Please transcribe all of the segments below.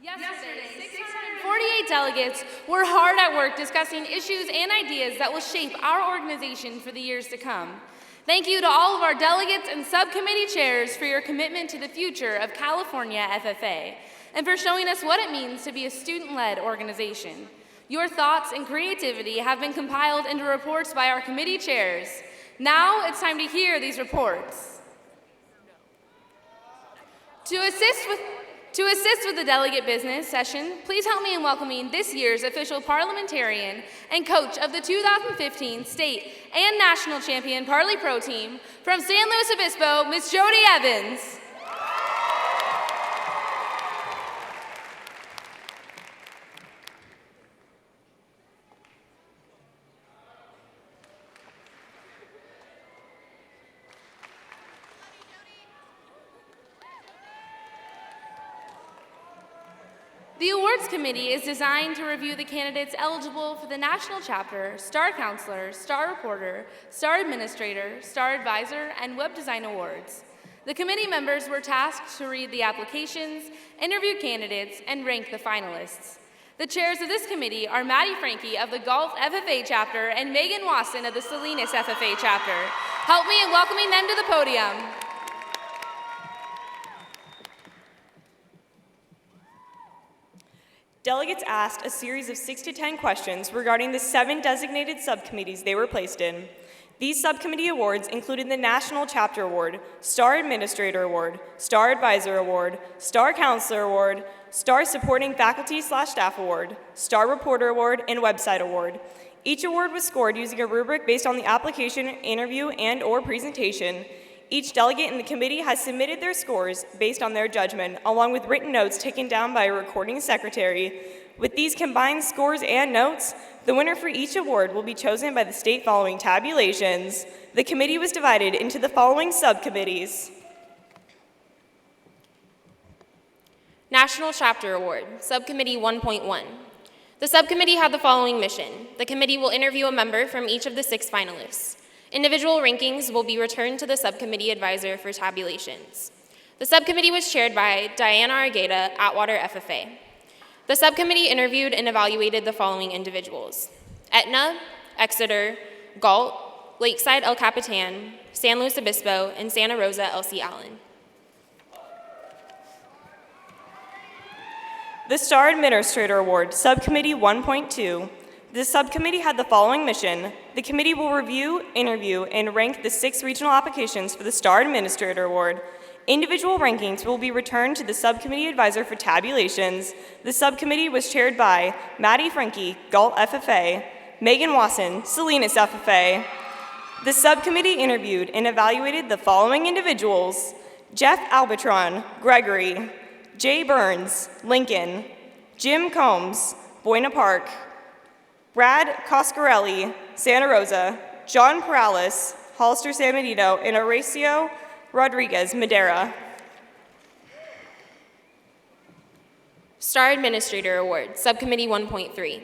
Yesterday, 648 delegates were hard at work discussing issues and ideas that will shape our organization for the years to come. Thank you to all of our delegates and subcommittee chairs for your commitment to the future of California FFA and for showing us what it means to be a student-led organization. Your thoughts and creativity have been compiled into reports by our committee chairs. Now it's time to hear these reports. To assist with the Delegate Business Session, please help me in welcoming this year's official parliamentarian and coach of the 2015 state and national champion Parley Pro team from San Luis Obispo, Ms. Jody Evans. The Awards Committee is designed to review the candidates eligible for the National Chapter, Star Counselor, Star Reporter, Star Administrator, Star Advisor, and Web Design Awards. The committee members were tasked to read the applications, interview candidates, and rank the finalists. The chairs of this committee are Maddie Frankie of the Gulf FFA Chapter and Megan Wasson of the Salinas FFA Chapter. Help me in welcoming them to the podium. Delegates asked a series of 6 to 10 questions regarding the 7 designated subcommittees they were placed in. These subcommittee awards included the National Chapter Award, Star Administrator Award, Star Advisor Award, Star Counselor Award, Star Supporting Faculty/Staff Award, Star Reporter Award, and Website Award. Each award was scored using a rubric based on the application, interview, and/or presentation. Each delegate in the committee has submitted their scores based on their judgment, along with written notes taken down by a recording secretary. With these combined scores and notes, the winner for each award will be chosen by the state following tabulations. The committee was divided into the following subcommittees. National Chapter Award, Subcommittee 1.1. The subcommittee had the following mission. The committee will interview a member from each of the 6 finalists. Individual rankings will be returned to the subcommittee advisor for tabulations. The subcommittee was chaired by Diana Argueta, Atwater FFA. The subcommittee interviewed and evaluated the following individuals: Etna, Exeter, Galt, Lakeside El Capitan, San Luis Obispo, and Santa Rosa LC Allen. The Star Administrator Award, Subcommittee 1.2. The subcommittee had the following mission. The committee will review, interview, and rank the 6 regional applications for the Star Administrator Award. Individual rankings will be returned to the subcommittee advisor for tabulations. The subcommittee was chaired by Maddie Frankie, Galt FFA, Megan Wasson, Salinas FFA. The subcommittee interviewed and evaluated the following individuals: Jeff Albitron, Gregory, Jay Burns, Lincoln, Jim Combs, Buena Park, Brad Coscarelli, Santa Rosa, John Perales, Hollister San Benito, and Horacio Rodriguez, Madera. Star Administrator Award, Subcommittee 1.3.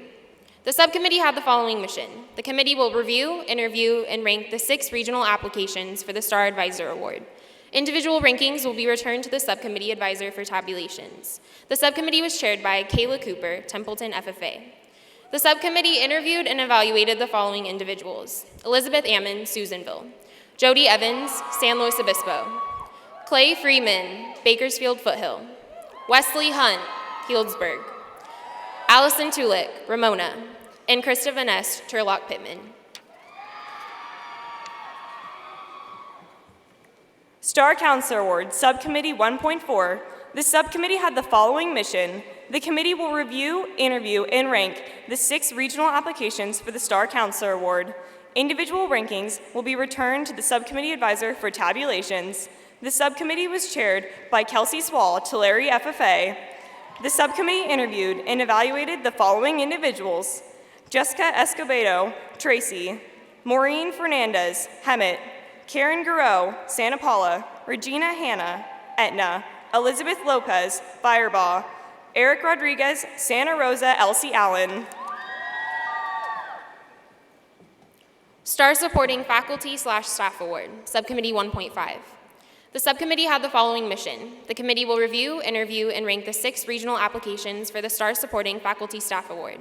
The subcommittee had the following mission. The committee will review, interview, and rank the 6 regional applications for the Star Advisor Award. Individual rankings will be returned to the subcommittee advisor for tabulations. The subcommittee was chaired by Kayla Cooper, Templeton FFA. The subcommittee interviewed and evaluated the following individuals: Elizabeth Ammon, Susanville; Jody Evans, San Luis Obispo; Clay Freeman, Bakersfield Foothill; Wesley Hunt, Healdsburg; Allison Tulick, Ramona; and Krista Vaness, Turlock Pittman. Star Counselor Award, Subcommittee 1.4. The subcommittee had the following mission. The committee will review, interview, and rank the 6 regional applications for the Star Counselor Award. Individual rankings will be returned to the subcommittee advisor for tabulations. The subcommittee was chaired by Kelsey Swall, Tulare FFA. The subcommittee interviewed and evaluated the following individuals: Jessica Escobedo, Tracy; Maureen Fernandez, Hemet; Karen Garreau, Santa Paula; Regina Hanna, Etna; Elizabeth Lopez, Firebaugh; Eric Rodriguez, Santa Rosa LC Allen. Star Supporting Faculty/Staff Award, Subcommittee 1.5. The subcommittee had the following mission. The committee will review, interview, and rank the 6 regional applications for the STAR Supporting Faculty Staff Award.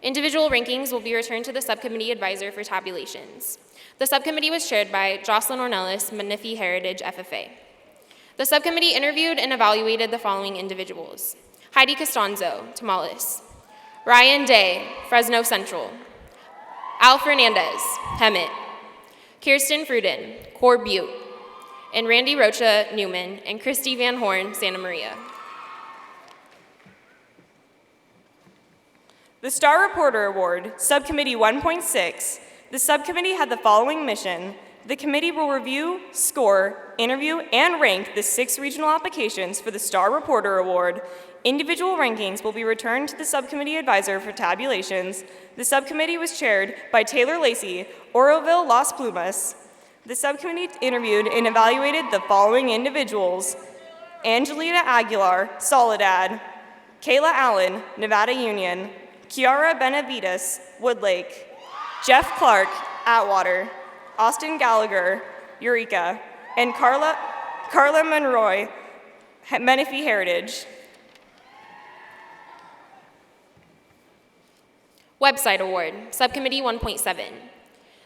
Individual rankings will be returned to the subcommittee advisor for tabulations. The subcommittee was chaired by Jocelyn Ornelas, Menifee Heritage FFA. The subcommittee interviewed and evaluated the following individuals: Heidi Costanzo, Tamales; Ryan Day, Fresno Central; Al Fernandez, Hemet; Kirsten Fruden, Core Butte; and Randy Rocha, Newman; and Christy Van Horn, Santa Maria. The Star Reporter Award, Subcommittee 1.6. The subcommittee had the following mission. The committee will review, score, interview, and rank the 6 regional applications for the Star Reporter Award. Individual rankings will be returned to the subcommittee advisor for tabulations. The subcommittee was chaired by Taylor Lacey, Oroville Las Plumas. The subcommittee interviewed and evaluated the following individuals: Angelina Aguilar, Soledad; Kayla Allen, Nevada Union; Kiara Benavides, Woodlake; Jeff Clark, Atwater; Austin Gallagher, Eureka; and Carla Monroy, Menifee Heritage. Website Award, Subcommittee 1.7.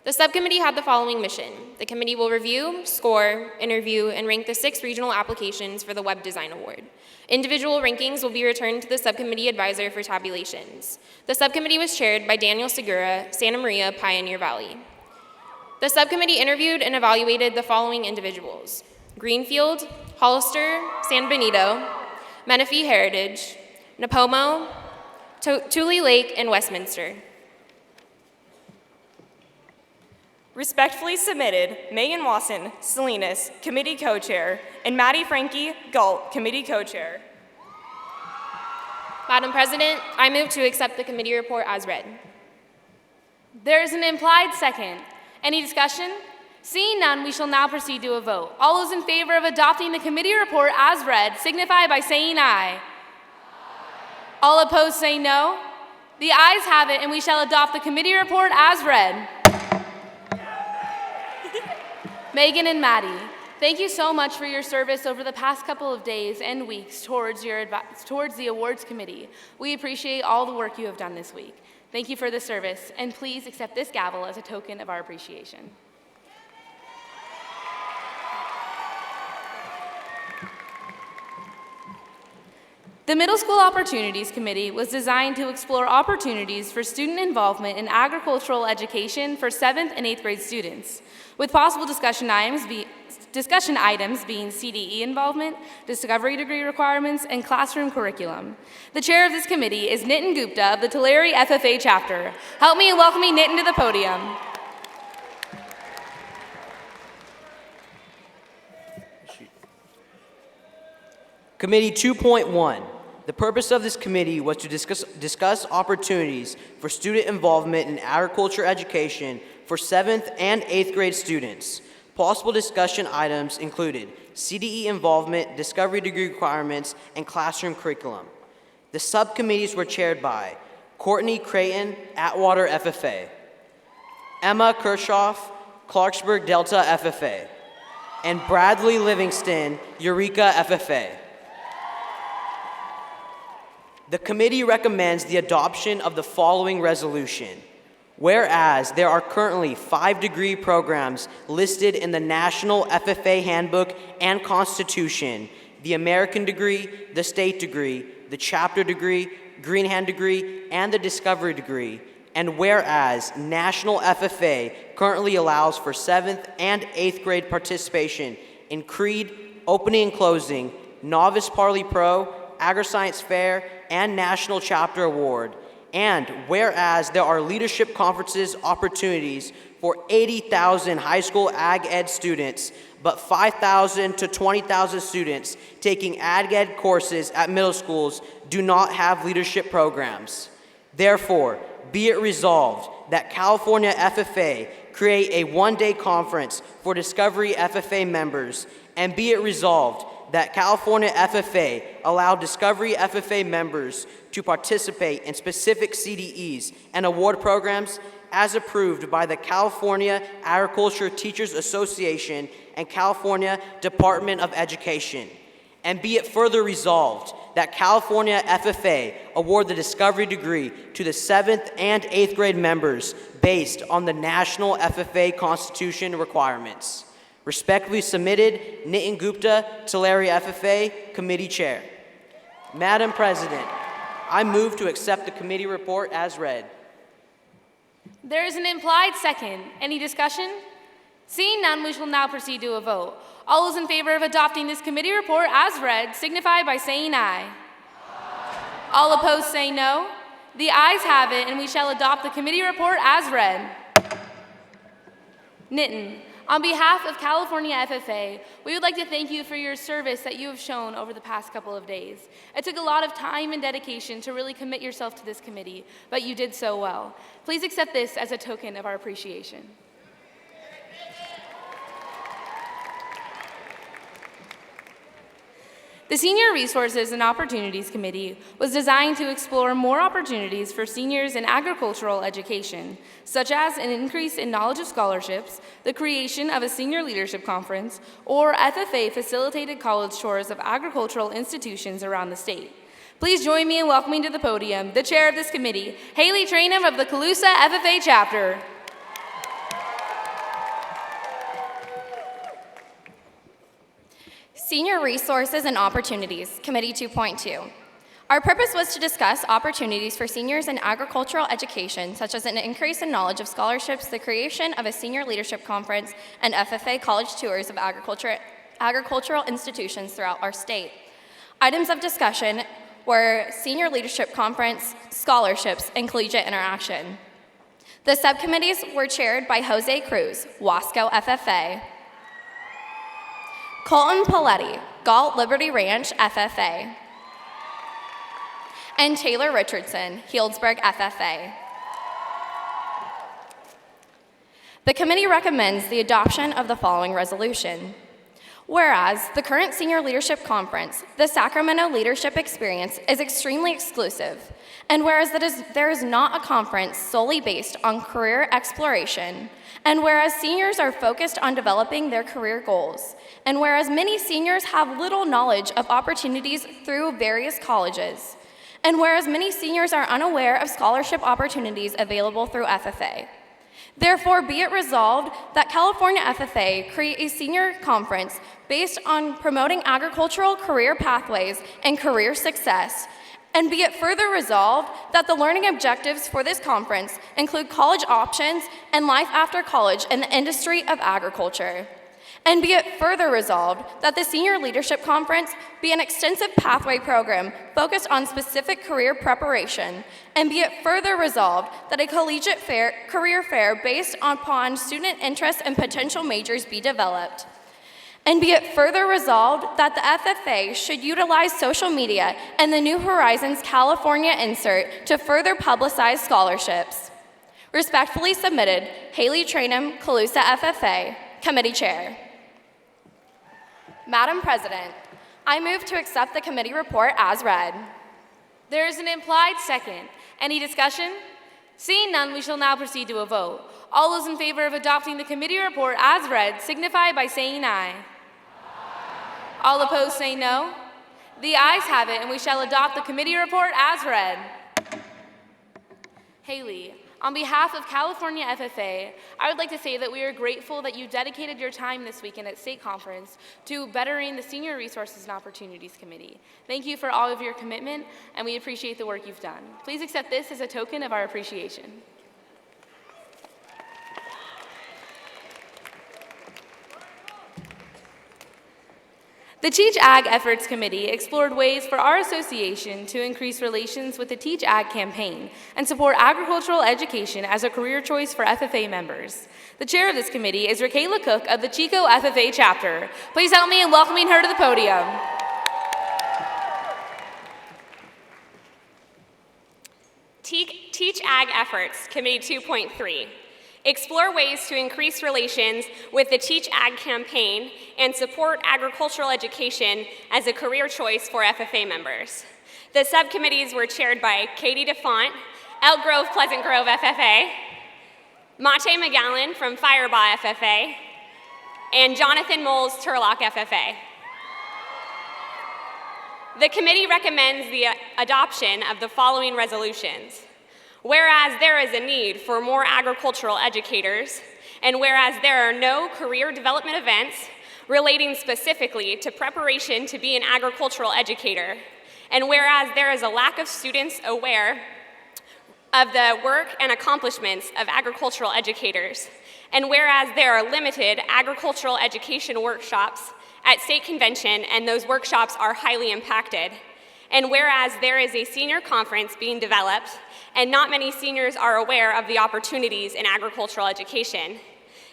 The subcommittee had the following mission. The committee will review, score, interview, and rank the 6 regional applications for the Web Design Award. Individual rankings will be returned to the subcommittee advisor for tabulations. The subcommittee was chaired by Daniel Segura, Santa Maria, Pioneer Valley. The subcommittee interviewed and evaluated the following individuals: Greenfield, Hollister, San Benito, Menifee Heritage, Napomo, Tule Lake, and Westminster. Respectfully submitted, Megan Wasson, Salinas, Committee Co-Chair, and Maddie Frankie, Galt, Committee Co-Chair. Madam President, I move to accept the committee report as read. There is an implied second. Any discussion? Seeing none, we shall now proceed to a vote. All those in favor of adopting the committee report as read signify by saying aye. All opposed say no. The ayes have it, and we shall adopt the committee report as read. Megan and Maddie, thank you so much for your service over the past couple of days and weeks towards the awards committee. We appreciate all the work you have done this week. Thank you for the service, and please accept this gavel as a token of our appreciation. The Middle School Opportunities Committee was designed to explore opportunities for student involvement in agricultural education for 7th and 8th grade students, with possible discussion items being CDE involvement, discovery degree requirements, and classroom curriculum. The chair of this committee is Nitin Gupta of the Tulare FFA chapter. Help me in welcoming Nitin to the podium. Committee 2.1. The purpose of this committee was to discuss opportunities for student involvement in agriculture education for 7th and 8th grade students. Possible discussion items included CDE involvement, discovery degree requirements, and classroom curriculum. The subcommittees were chaired by Courtney Creighton, Atwater FFA; Emma Kirchhoff, Clarksburg Delta FFA; and Bradley Livingston, Eureka FFA. The committee recommends the adoption of the following resolution. Whereas there are currently 5 degree programs listed in the National FFA Handbook and Constitution: the American degree, the state degree, the chapter degree, green hand degree, and the discovery degree. And whereas National FFA currently allows for 7th and 8th grade participation in Creed, Opening and Closing, Novice Parley Pro, Agri-Science Fair, and National Chapter Award. And whereas there are leadership conferences opportunities for 80,000 high school ag ed students, but 5,000 to 20,000 students taking ag ed courses at middle schools do not have leadership programs. Therefore, be it resolved that California FFA create a one-day conference for Discovery FFA members, and be it resolved that California FFA allow Discovery FFA members to participate in specific CDEs and award programs as approved by the California Agriculture Teachers Association and California Department of Education. And be it further resolved that California FFA award the discovery degree to the 7th and 8th grade members based on the National FFA Constitution requirements. Respectfully submitted, Nitin Gupta, Tulare FFA, Committee Chair. Madam President, I move to accept the committee report as read. There is an implied second. Any discussion? Seeing none, we shall now proceed to a vote. All those in favor of adopting this committee report as read signify by saying aye. All opposed say no. The ayes have it, and we shall adopt the committee report as read. Nitin, on behalf of California FFA, we would like to thank you for your service that you have shown over the past couple of days. It took a lot of time and dedication to really commit yourself to this committee, but you did so well. Please accept this as a token of our appreciation. The Senior Resources and Opportunities Committee was designed to explore more opportunities for seniors in agricultural education, such as an increase in knowledge of scholarships, the creation of a senior leadership conference, or FFA-facilitated college tours of agricultural institutions around the state. Please join me in welcoming to the podium the chair of this committee, Haley Trainham of the Colusa FFA chapter. Senior Resources and Opportunities, Committee 2.2. Our purpose was to discuss opportunities for seniors in agricultural education, such as an increase in knowledge of scholarships, the creation of a senior leadership conference, and FFA college tours of agricultural institutions throughout our state. Items of discussion were senior leadership conference, scholarships, and collegiate interaction. The subcommittees were chaired by Jose Cruz, Wasco FFA, Colton Paletti, Galt Liberty Ranch FFA, and Taylor Richardson, Healdsburg FFA. The committee recommends the adoption of the following resolution. Whereas the current Senior Leadership Conference, the Sacramento Leadership Experience, is extremely exclusive, and whereas there is not a conference solely based on career exploration, and whereas seniors are focused on developing their career goals, and whereas many seniors have little knowledge of opportunities through various colleges, and whereas many seniors are unaware of scholarship opportunities available through FFA. Therefore, be it resolved that California FFA create a senior conference based on promoting agricultural career pathways and career success, and be it further resolved that the learning objectives for this conference include college options and life after college in the industry of agriculture. And be it further resolved that the Senior Leadership Conference be an extensive pathway program focused on specific career preparation. And be it further resolved that a collegiate career fair based upon student interests and potential majors be developed. And be it further resolved that the FFA should utilize social media and the New Horizons California insert to further publicize scholarships. Respectfully submitted, Haley Trainham, Colusa FFA, Committee Chair. Madam President, I move to accept the committee report as read. There is an implied second. Any discussion? Seeing none, we shall now proceed to a vote. All those in favor of adopting the committee report as read signify by saying aye. All opposed say no. The ayes have it, and we shall adopt the committee report as read. Haley, on behalf of California FFA, I would like to say that we are grateful that you dedicated your time this weekend at State Conference to bettering the Senior Resources and Opportunities Committee. Thank you for all of your commitment, and we appreciate the work you've done. Please accept this as a token of our appreciation. The Cheech AG Efforts Committee explored ways for our association to increase relations with the Teach Ag campaign and support agricultural education as a career choice for FFA members. The chair of this committee is Rakayla Cook of the Chico FFA chapter. Please help me in welcoming her to the podium. Teach AG Efforts, Committee 2.3. Explore ways to increase relations with the Teach Ag campaign and support agricultural education as a career choice for FFA members. The subcommittees were chaired by Katie DeFont, Elk Grove Pleasant Grove FFA, Mate McGowan from Firebaugh FFA, and Jonathan Moles, Turlock FFA. The committee recommends the adoption of the following resolutions. Whereas there is a need for more agricultural educators, and whereas there are no career development events relating specifically to preparation to be an agricultural educator, and whereas there is a lack of students aware of the work and accomplishments of agricultural educators, and whereas there are limited agricultural education workshops at state convention and those workshops are highly impacted, and whereas there is a senior conference being developed and not many seniors are aware of the opportunities in agricultural education,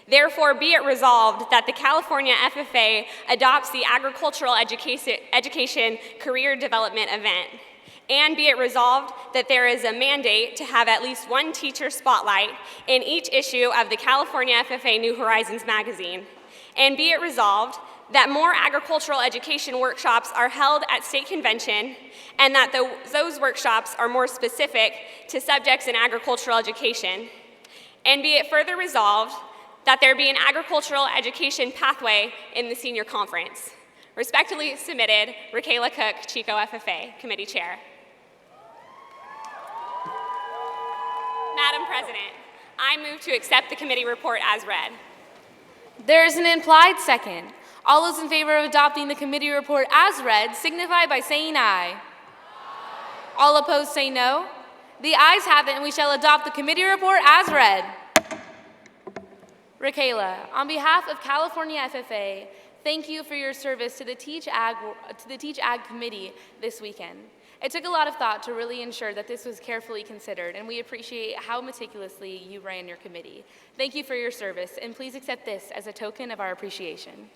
therefore be it resolved that the California FFA adopts the Agricultural Education Career Development event. And be it resolved that there is a mandate to have at least one teacher spotlight in each issue of the California FFA New Horizons magazine. And be it resolved that more agricultural education workshops are held at state convention and that those workshops are more specific to subjects in agricultural education. And be it further resolved that there be an agricultural education pathway in the senior conference. Respectfully submitted, Raquela Cook, Chico FFA, Committee Chair. Madam President, I move to accept the committee report as read. There is an implied second. All those in favor of adopting the committee report as read signify by saying aye. All opposed say no. The ayes have it, and we shall adopt the committee report as read. Raquela, on behalf of California FFA, thank you for your service to the Teach Ag Committee this weekend. It took a lot of thought to really ensure that this was carefully considered, and we appreciate how meticulously you ran your committee. Thank you for your service, and please accept this as a token of our appreciation.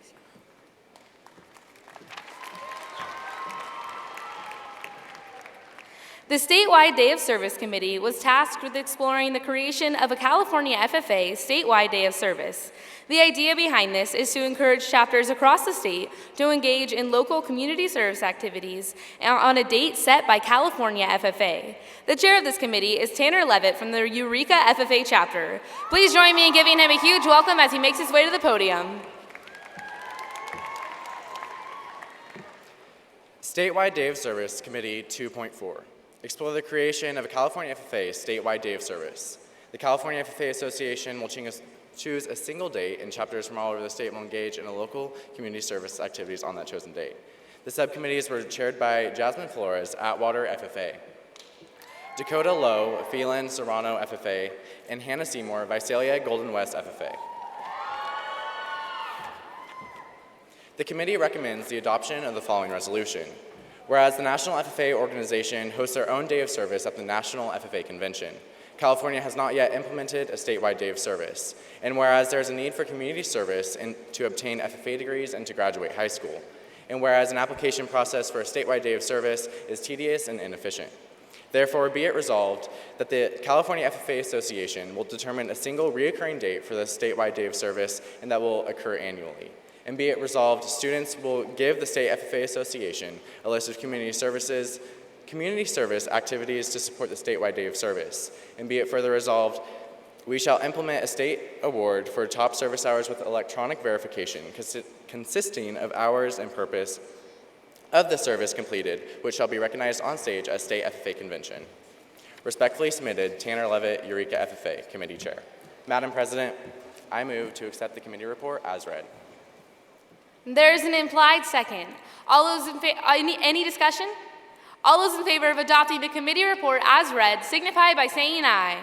The Statewide Day of Service Committee was tasked with exploring the creation of a California FFA Statewide Day of Service. The idea behind this is to encourage chapters across the state to engage in local community service activities on a date set by California FFA. The chair of this committee is Tanner Levitt from the Eureka FFA chapter. Please join me in giving him a huge welcome as he makes his way to the podium. Statewide Day of Service Committee 2.4. Explore the creation of a California FFA Statewide Day of Service. The California FFA Association will choose a single date, and chapters from all over the state will engage in local community service activities on that chosen date. The subcommittees were chaired by Jasmine Flores, Atwater FFA, Dakota Lowe, Phelan Serrano FFA, and Hannah Seymour, Visalia Golden West FFA. The committee recommends the adoption of the following resolution. Whereas the National FFA organization hosts their own day of service at the National FFA Convention, California has not yet implemented a statewide day of service. And whereas there is a need for community service to obtain FFA degrees and to graduate high school. And whereas an application process for a statewide day of service is tedious and inefficient. Therefore, be it resolved that the California FFA Association will determine a single reoccurring date for the statewide day of service, and that will occur annually. And be it resolved, students will give the State FFA Association a list of community service activities to support the statewide day of service. And be it further resolved, we shall implement a state award for top service hours with electronic verification consisting of hours and purpose of the service completed, which shall be recognized on stage at State FFA Convention. Respectfully submitted, Tanner Levitt, Eureka FFA, Committee Chair. Madam President, I move to accept the committee report as read. There's an implied second. All those in any discussion? All those in favor of adopting the committee report as read signify by saying aye.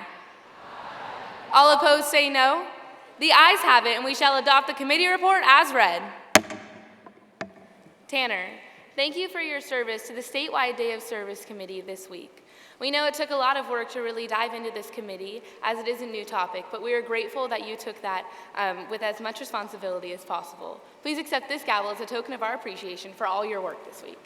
All opposed say no. The ayes have it, and we shall adopt the committee report as read. Tanner, thank you for your service to the Statewide Day of Service Committee this week. We know it took a lot of work to really dive into this committee, as it is a new topic, but we are grateful that you took that with as much responsibility as possible. Please accept this gavel as a token of our appreciation for all your work this week.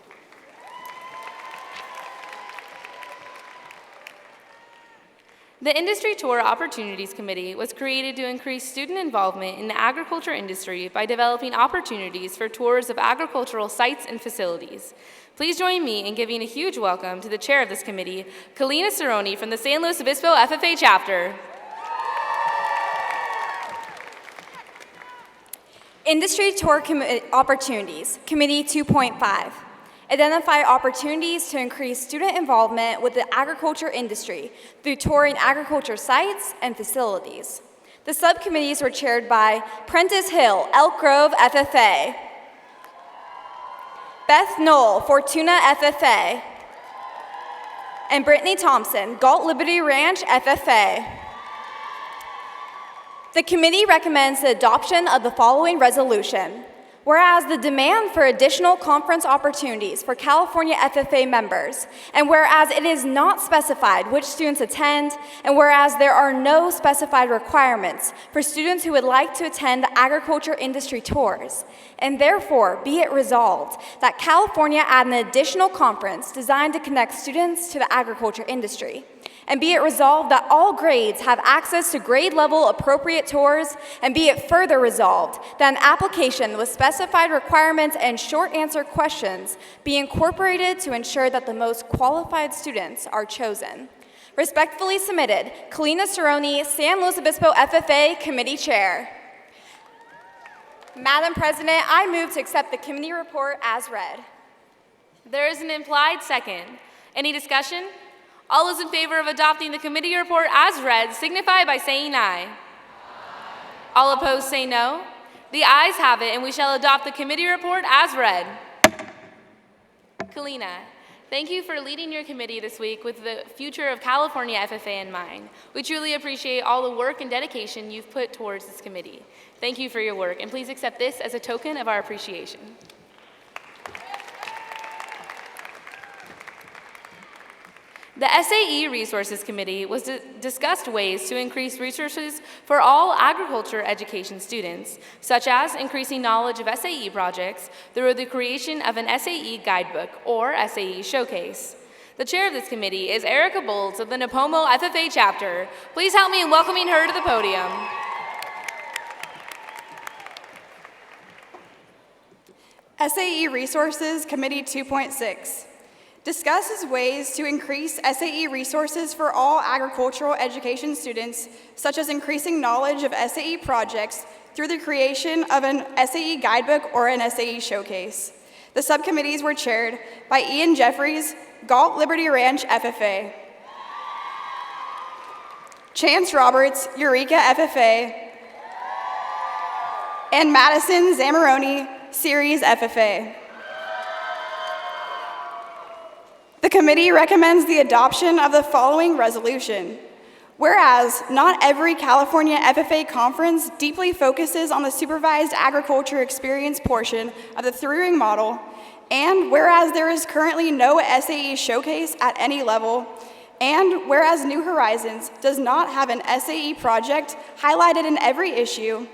The Industry Tour Opportunities Committee was created to increase student involvement in the agriculture industry by developing opportunities for tours of agricultural sites and facilities. Please join me in giving a huge welcome to the chair of this committee, Kalina Cerrone from the San Luis Obispo FFA chapter. Industry Tour Opportunities, Committee 2.5. Identify opportunities to increase student involvement with the agriculture industry through touring agriculture sites and facilities. The subcommittees were chaired by Prentice Hill, Elk Grove FFA, Beth Knoll, Fortuna FFA, and Brittany Thompson, Galt Liberty Ranch FFA. The committee recommends the adoption of the following resolution. Whereas the demand for additional conference opportunities for California FFA members, and whereas it is not specified which students attend, and whereas there are no specified requirements for students who would like to attend the agriculture industry tours, and therefore be it resolved that California add an additional conference designed to connect students to the agriculture industry. And be it resolved that all grades have access to grade-level appropriate tours, and be it further resolved that an application with specified requirements and short answer questions be incorporated to ensure that the most qualified students are chosen. Respectfully submitted, Kalina Cerrone, San Luis Obispo FFA Committee Chair. Madam President, I move to accept the committee report as read. There is an implied second. Any discussion? All those in favor of adopting the committee report as read signify by saying aye. All opposed say no. The ayes have it, and we shall adopt the committee report as read. Kalina, thank you for leading your committee this week with the future of California FFA in mind. We truly appreciate all the work and dedication you've put towards this committee. Thank you for your work, and please accept this as a token of our appreciation. The SAE Resources Committee discussed ways to increase resources for all agriculture education students, such as increasing knowledge of SAE projects through the creation of an SAE guidebook or SAE showcase. The chair of this committee is Erica Bolts of the Nipomo FFA chapter. Please help me in welcoming her to the podium. SAE Resources Committee 2.6 discusses ways to increase SAE resources for all agricultural education students, such as increasing knowledge of SAE projects through the creation of an SAE guidebook or an SAE showcase. The subcommittees were chaired by Ian Jeffries, Galt Liberty Ranch FFA, Chance Roberts, Eureka FFA, and Madison Zamoroni, Ceres FFA. The committee recommends the adoption of the following resolution. Whereas not every California FFA conference deeply focuses on the supervised agriculture experience portion of the three-ring model, and whereas there is currently no SAE showcase at any level, and whereas New Horizons does not have an SAE project highlighted in every issue,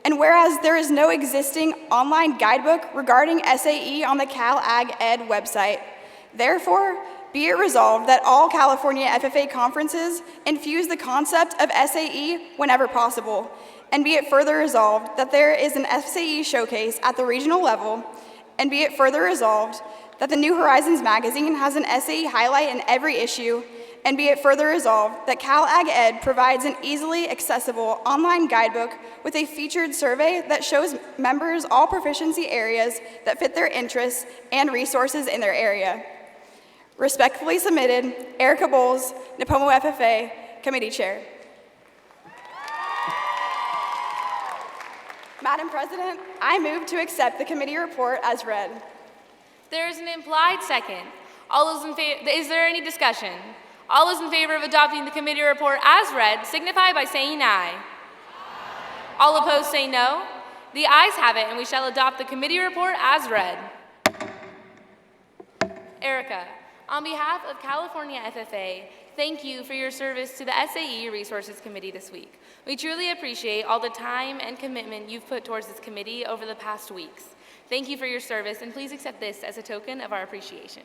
and whereas there is no existing online guidebook regarding SAE on the Cal Ag Ed website, therefore, be it resolved that all California FFA conferences infuse the concept of SAE whenever possible, and be it further resolved that there is an SAE showcase at the regional level, and be it further resolved that the New Horizons magazine has an SAE highlight in every issue, and be it further resolved that Cal Ag Ed provides an easily accessible online guidebook with a featured survey that shows members all proficiency areas that fit their interests and resources in their area. Respectfully submitted, Erica Bowles, Nipomo FFA, Committee Chair. Madam President, I move to accept the committee report as read. There is an implied second. All those in favor, is there any discussion? All those in favor of adopting the committee report as read signify by saying aye. All opposed say no. The ayes have it, and we shall adopt the committee report as read. Erica, on behalf of California FFA, thank you for your service to the SAE Resources Committee this week. We truly appreciate all the time and commitment you've put towards this committee over the past weeks. Thank you for your service, and please accept this as a token of our appreciation.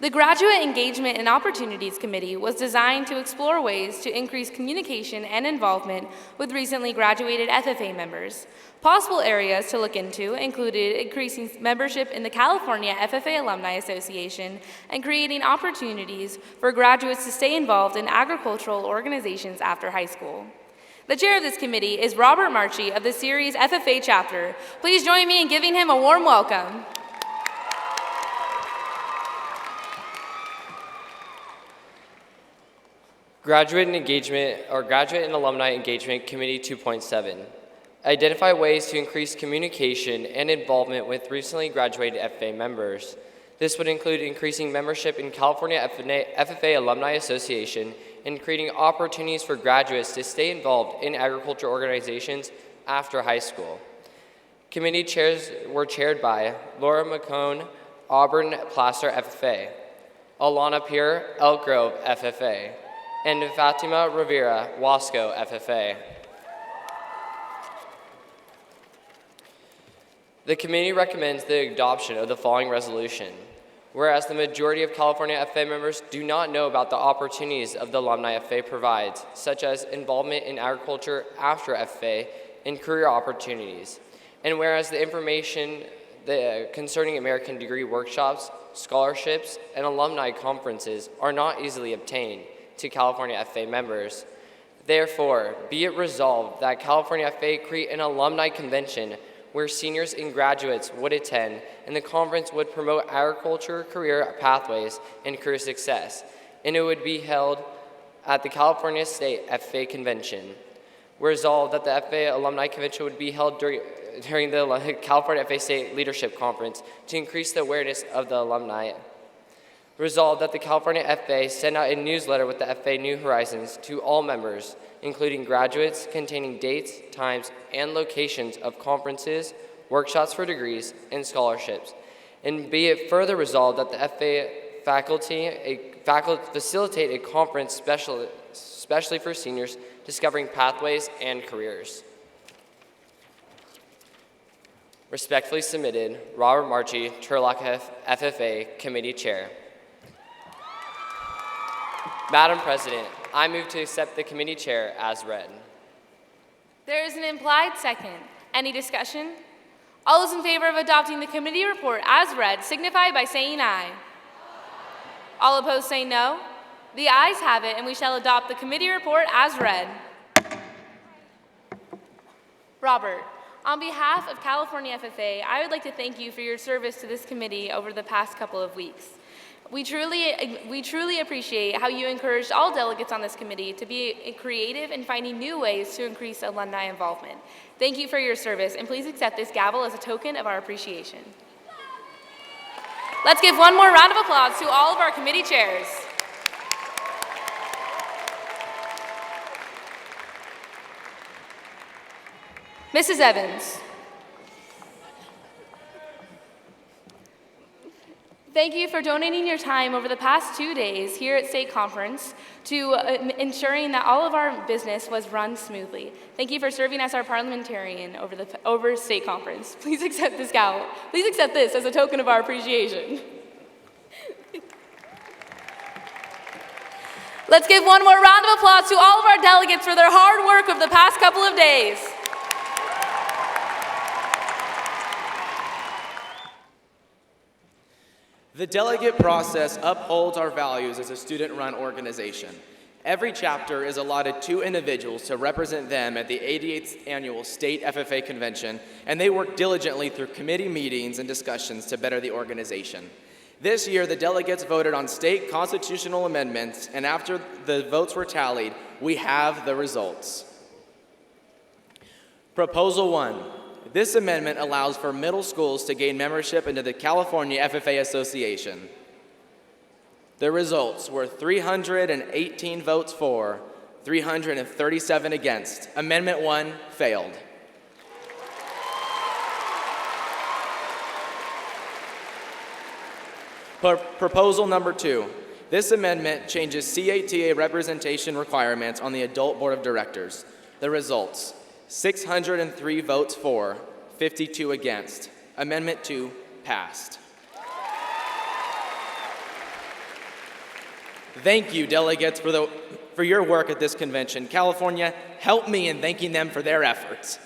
The Graduate Engagement and Opportunities Committee was designed to explore ways to increase communication and involvement with recently graduated FFA members. Possible areas to look into included increasing membership in the California FFA Alumni Association and creating opportunities for graduates to stay involved in agricultural organizations after high school. The chair of this committee is Robert Marchi of the Series FFA chapter. Please join me in giving him a warm welcome. Graduate and Alumni Engagement Committee 2.7. Identify ways to increase communication and involvement with recently graduated FFA members. This would include increasing membership in California FFA Alumni Association and creating opportunities for graduates to stay involved in agriculture organizations after high school. Committee chairs were chaired by Laura McCone, Auburn Placer FFA, Alana Peer, Elk Grove FFA, and Fatima Rivera, Wasco FFA. The committee recommends the adoption of the following resolution. Whereas the majority of California FFA members do not know about the opportunities of the Alumni FFA provides, such as involvement in agriculture after FFA and career opportunities. And whereas the information concerning American degree workshops, scholarships, and alumni conferences are not easily obtained to California FFA members. Therefore, be it resolved that California FFA create an alumni convention where seniors and graduates would attend, and the conference would promote agriculture career pathways and career success, and it would be held at the California State FFA Convention. Resolved that the FFA Alumni Convention would be held during the California FFA State Leadership Conference to increase the awareness of the alumni. Resolved that the California FFA send out a newsletter with the FFA New Horizons to all members, including graduates, containing dates, times, and locations of conferences, workshops for degrees, and scholarships. And be it further resolved that the FFA faculty facilitate a conference especially for seniors discovering pathways and careers. Respectfully submitted, Robert Marchi, Turlock FFA Committee Chair. Madam President, I move to accept the committee chair as read. There is an implied second. Any discussion? All those in favor of adopting the committee report as read signify by saying aye. All opposed say no. The ayes have it, and we shall adopt the committee report as read. Robert, on behalf of California FFA, I would like to thank you for your service to this committee over the past couple of weeks. We truly appreciate how you encouraged all delegates on this committee to be creative in finding new ways to increase alumni involvement. Thank you for your service, and please accept this gavel as a token of our appreciation. Let's give one more round of applause to all of our committee chairs. Mrs. Evans. Thank you for donating your time over the past 2 days here at State Conference to ensuring that all of our business was run smoothly. Thank you for serving as our parliamentarian over State Conference. Please accept this gavel. Please accept this as a token of our appreciation. Let's give one more round of applause to all of our delegates for their hard work over the past couple of days. The delegate process upholds our values as a student-run organization. Every chapter is allotted 2 individuals to represent them at the 88th Annual State FFA Convention, and they work diligently through committee meetings and discussions to better the organization. This year, the delegates voted on state constitutional amendments, and after the votes were tallied, we have the results. Proposal 1. This amendment allows for middle schools to gain membership into the California FFA Association. The results were 318 votes for, 337 against. Amendment 1 failed. Proposal number 2. This amendment changes CATA representation requirements on the adult board of directors. The results: 603 votes for, 52 against. Amendment 2 passed. Thank you, delegates, for your work at this convention. California, help me in thanking them for their efforts.